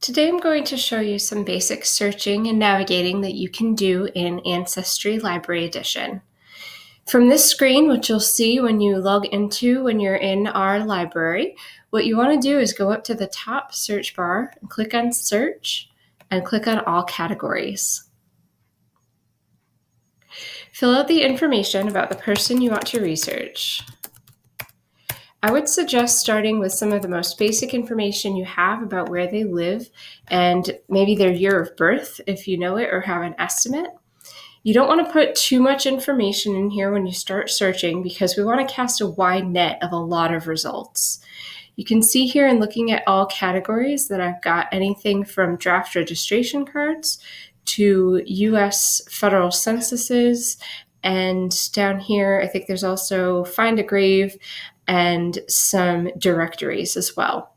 Today I'm going to show you some basic searching and navigating that you can do in Ancestry Library Edition. From this screen, which you'll see when you log into when you're in our library, what you want to do is go up to the top search bar and click on Search and click on All Categories. Fill out the information about the person you want to research. I would suggest starting with some of the most basic information you have about where they live and maybe their year of birth if you know it or have an estimate. You don't want to put too much information in here when you start searching because we want to cast a wide net of a lot of results. You can see here in looking at all categories that I've got anything from draft registration cards to US federal censuses, and down here I think there's also Find a Grave and some directories as well.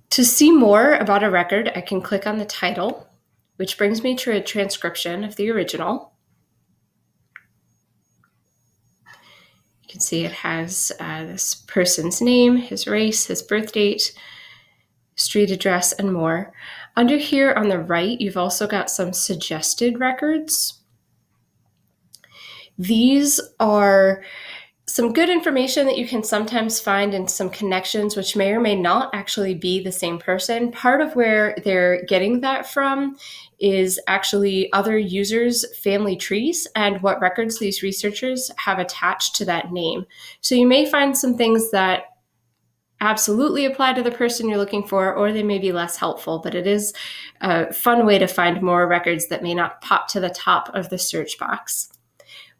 To see more about a record, I can click on the title, which brings me to a transcription of the original. You can see it has this person's name, his race, his birth date, street address, and more. Under here on the right, you've also got some suggested records. These are some good information that you can sometimes find in some connections, which may or may not actually be the same person. Part of where they're getting that from is actually other users' family trees and what records these researchers have attached to that name. So you may find some things that absolutely apply to the person you're looking for, or they may be less helpful, but it is a fun way to find more records that may not pop to the top of the search box.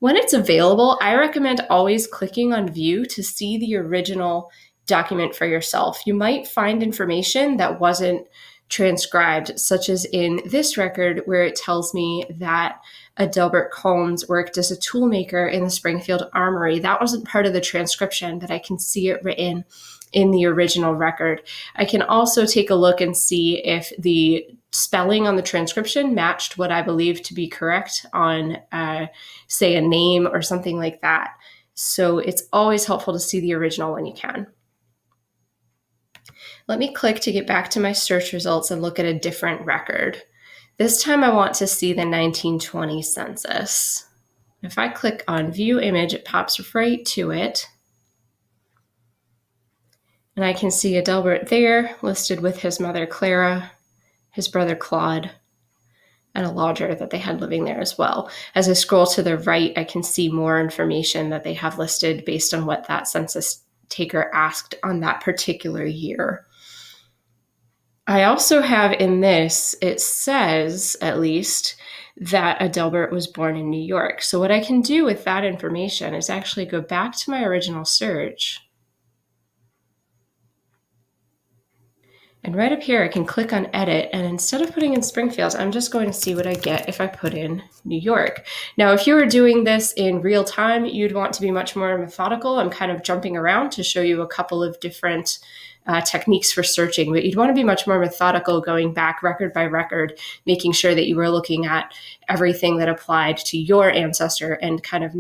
When it's available, I recommend always clicking on View to see the original document for yourself. You might find information that wasn't transcribed, such as in this record where it tells me that Adelbert Combs worked as a toolmaker in the Springfield Armory. That wasn't part of the transcription, but I can see it written in the original record. I can also take a look and see if the spelling on the transcription matched what I believe to be correct on, say, a name or something like that. So it's always helpful to see the original when you can. Let me click to get back to my search results and look at a different record. This time I want to see the 1920 census. If I click on View Image, it pops right to it. And I can see Adelbert there listed with his mother Clara, his brother Claude, and a lodger that they had living there as well. As I scroll to the right, I can see more information that they have listed based on what that census taker asked on that particular year. I also have in this, it says at least, that Adelbert was born in New York. So what I can do with that information is actually go back to my original search. And right up here, I can click on Edit, and instead of putting in Springfield, I'm just going to see what I get if I put in New York. Now, if you were doing this in real time, you'd want to be much more methodical. I'm kind of jumping around to show you a couple of different techniques for searching, but you'd want to be much more methodical going back record by record, making sure that you were looking at everything that applied to your ancestor and kind of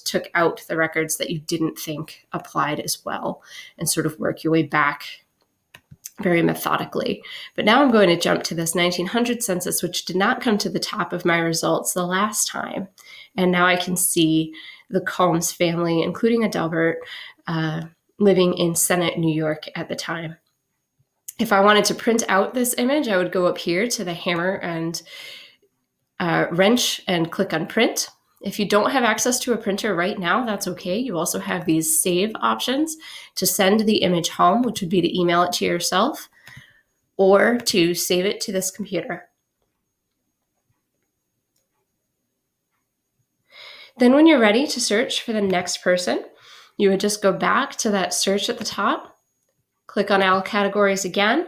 took out the records that you didn't think applied as well, and sort of work your way back very methodically. But now I'm going to jump to this 1900 census, which did not come to the top of my results the last time. And now I can see the Combs family, including Adelbert, living in Sennett, New York at the time. If I wanted to print out this image, I would go up here to the hammer and wrench and click on print. If you don't have access to a printer right now, that's okay. You also have these save options to send the image home, which would be to email it to yourself or to save it to this computer. Then when you're ready to search for the next person, you would just go back to that search at the top, click on all categories again,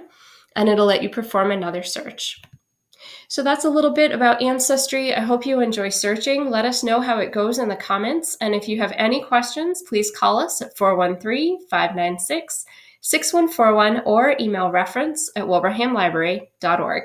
and it'll let you perform another search. So that's a little bit about Ancestry. I hope you enjoy searching. Let us know how it goes in the comments. And if you have any questions, please call us at 413-596-6141 or email reference@wilbrahamlibrary.org.